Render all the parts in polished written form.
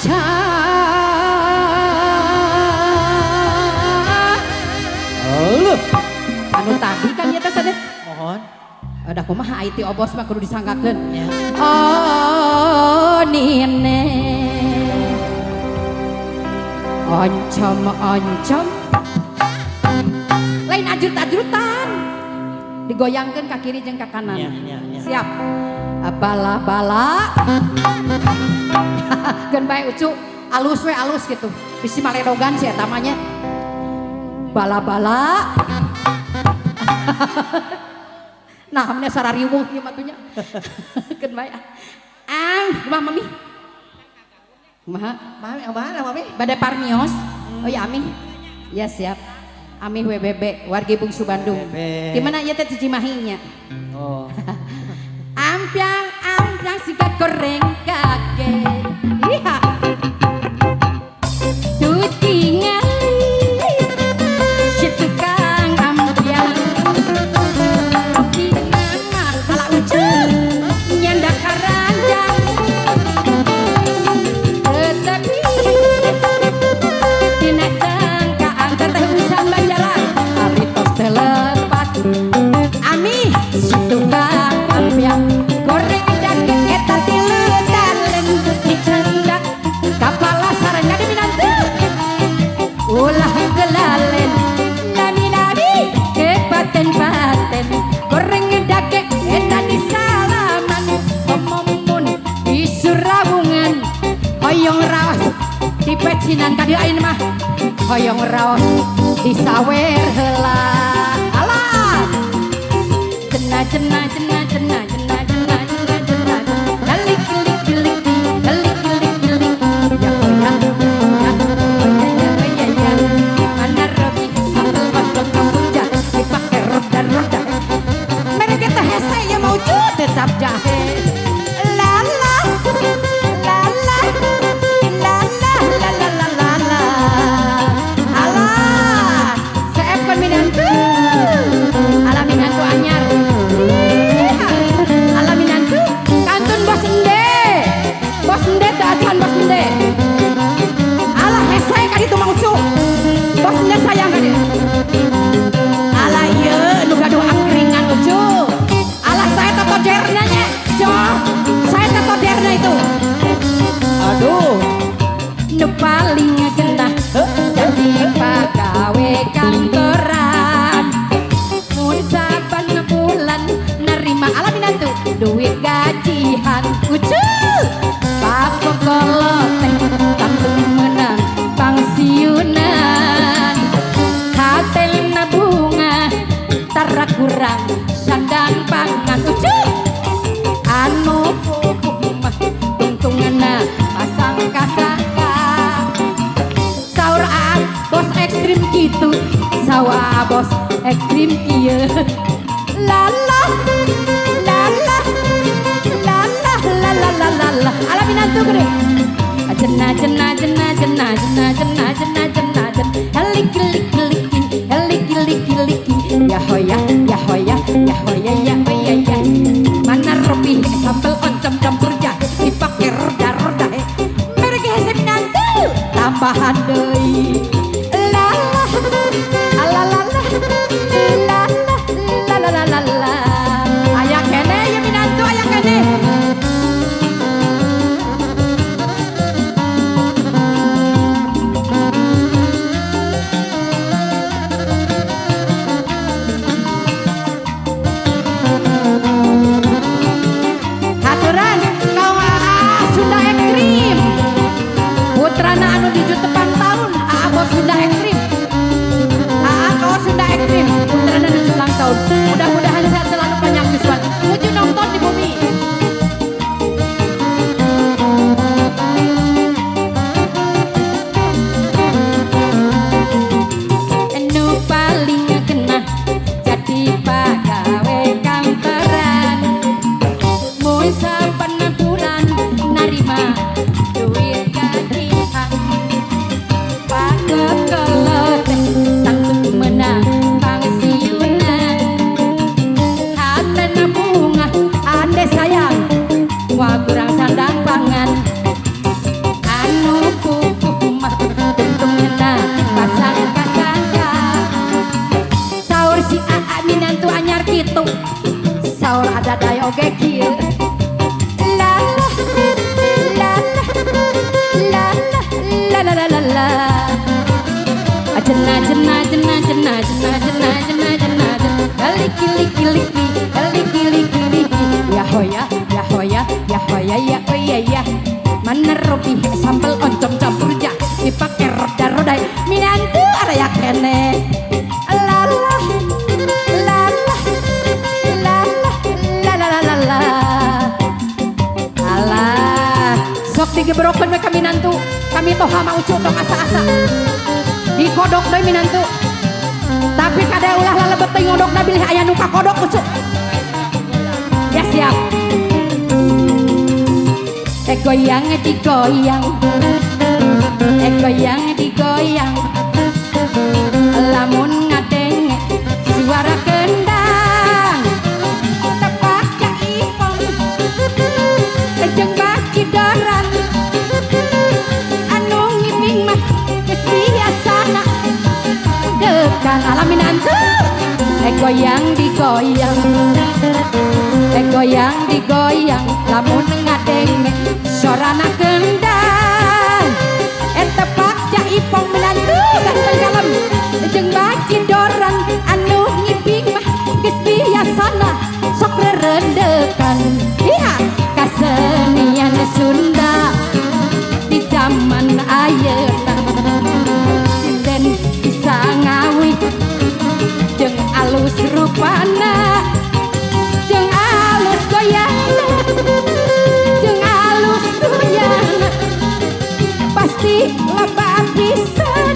aja anu tadi kan ya teh sadeh Mohon. udah kumaha IT obos mah kudu disangkakeun Ya. oh nine oncom lain ajrut-ajrutan digoyangkan ke kiri jeung ke kanan Ya. siap bala-bala gen bae ucu alus we alus gitu bisi maledogan sih tamanya bala-bala nah hamnya sarariwuh ieu mah tunya gen bae kumaha mami kumaha Mana Mami? Bade Parmios. Oh ya Ami. Ya siap. Ami WBB wargi Bungsu Bandung. WBB. Gimana ya teh Cimahinya? Oh. Ampiang sikat goreng kaget. Iya. Tuti ngali. Si tukang ampiang. Gimana ala ucul nyandak karanjang. Tetapi dina sangka angkat teh usah banjalan ari tos teh lepat ami si tukang ampiang goreng daging eta tilu dalem dicandak kapala sareng di minantu ulah gelalen nani kepaten-paten goreng daging eta di salaman pemomun di Surawungan hoyong raos di pecinan kadi ain mah hoyong raos di sawer heula alah cenah galik ya mana robi sambel bondong kambuja dipake roda mereka teh hese ya mau tetap jahe lala alah seep kon minantu ala minantu anyar ala minantu kantun bos ende dacan bos ende ala hese kadi tu mangsu bos ende sayang kadi ala ieu nu gaduh angkringan lucu ala saya toto dernanya saya toto derna itu aduh nu paling genah jadi pagawe kantoran mun saban bulan nerima alaminan tuh duit gajian kucu bapak koloteh tanggung menang pangsiunan hatelna bunga tara kurang sandang pangan kucu anu mah tungtungana pasang kasaka saur bos ekstrim gitu sawa bos ekstrim kieu lala ala minantu gede jena helik ya hoya mana robi sambel oncom campur jah dipake roda mereka hese minantu tambahan deui aya kene ya minantu aya kene haturan kaum Sunda ekstrim putrana anu di jutepan tahun abos saur ada daya oge kieu. La la la la la la la la la. Jena jena jena jena jena jena jena jena jena liki liki liki liki liki liki ya hoya ya hoya ya hoya ya hoya ya mana robi sambal oncom campur ja dipake roda-roda minantu ada ya kene la la la la la la la la la alah sok digebrokeun we ka minantu kami toh hama ucu tong asa-asa dikodok deh minantu tapi kada ulah lalebet teh ngodok da bilih aya nu kakodok ucuk ya siap goyang digoyang goyang digoyang lamun ngadeng suara kendang tepak ka ipong jeung baki doran anu ngiping mah geus biasana dekan alamin antu goyang digoyang goyang digoyang lamun ngadeng sorana kendang tepak ja ipong menantu ganteng kalem jeung baci doran anu ngiping mah geus biasana sok rerendekan iha kasenian Sunda di zaman ayeuna sinden bisa ngawi jeung alus rupana jeung alus goyangna jeung alus goyangna pasti loba pisan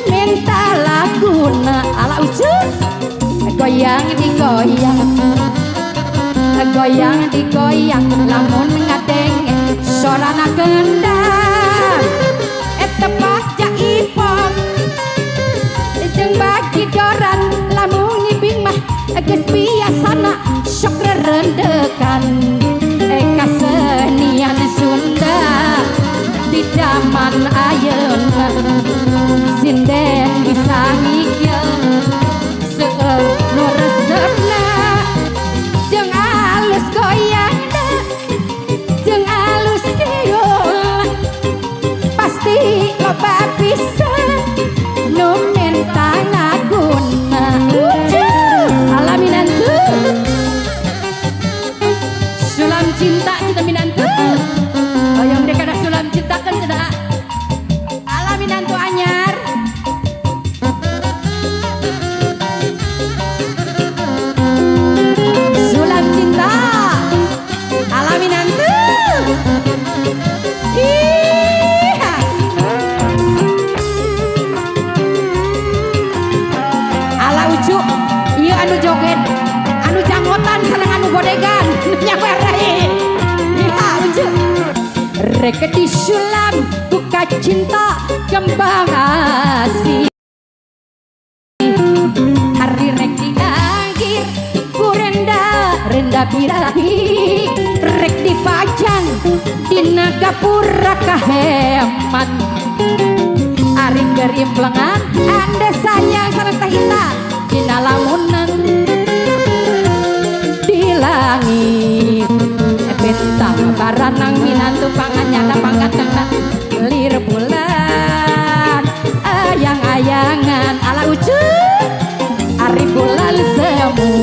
minta laguna ala ucuk goyang digoyang goyang digoyang lamun ngadeng sorana kendang tepak ja ipong jeung bagi doran lamun ngibing mah geus biasana sok rerendekan kasenian Sunda di zaman ayeuna sinden bisa ngigel seueur nu resepna jeung alus goyangna jeung alus kieu pasti loba pisan nu minta ngaguna alamin antu sulam cinta kita minantu yang mereka ada sulam cinta kan tidak alamin antu anyar sulam cinta alamin antu ala ucu iya anu joget anu janggotan sareng anu bodegan nyawerein iya ucu rek disulam buka cinta kembang asih hari rek dianggir ku renda birahi rek dipajang dina gapura kahemat ari gerimplengan anda sayang sareng tahita dina lamunan di langit bentang baranang minantu panganyana panggatengna lir bulan ayang-ayangan ala ucuk ari bulan semu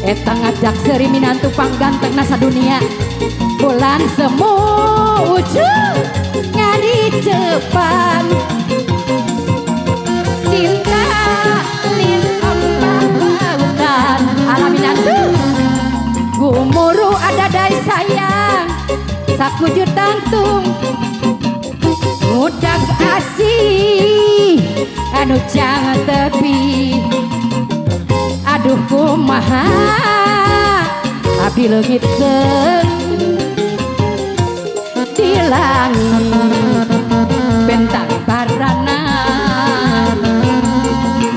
eta ngajak seri minantu panggantengna sadunia bulan semu ucuk ngari cepan cinta lir ombak lautan ala minantu gumuru ada dai sayang sakujur tantung mudag asih anu jangan tepi aduh kumaha abi leungit di langit bentang barana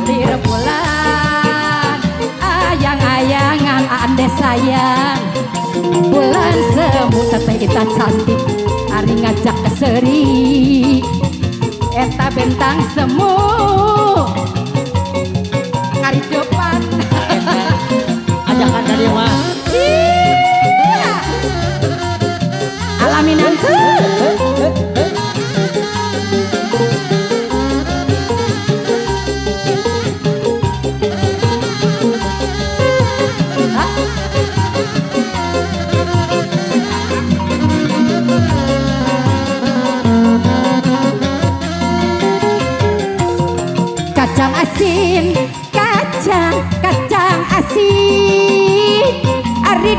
di rembulan ayang-ayangan ande sayang bulan semu teteh kita cantik ari ngajak keseri eta bentang semu ngari cepat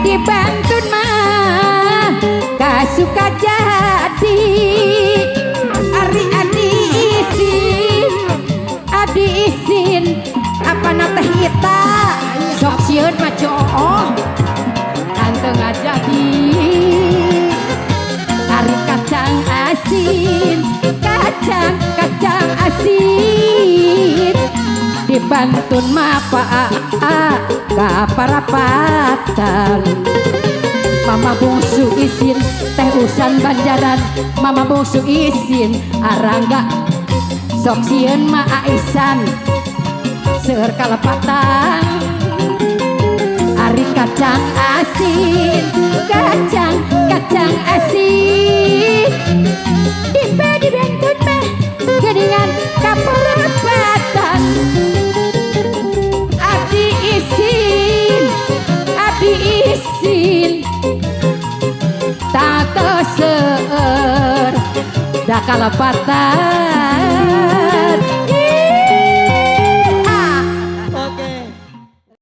di Bantun mah kasuka jadi Ari adi isin apa nate hita sok sieun mah cooh anteng jadi Ari kacang asin kacang asin di Bantun mah kaparapatan Mama bungsu isin teh usan Banjaran Mama bungsu isin Arangga sok sieun mah Aisan seueur kalepatan Ari kacang asin kacang asin di Bantun mah geningan kaparapatan Abdi isin tak seueur da kalepatan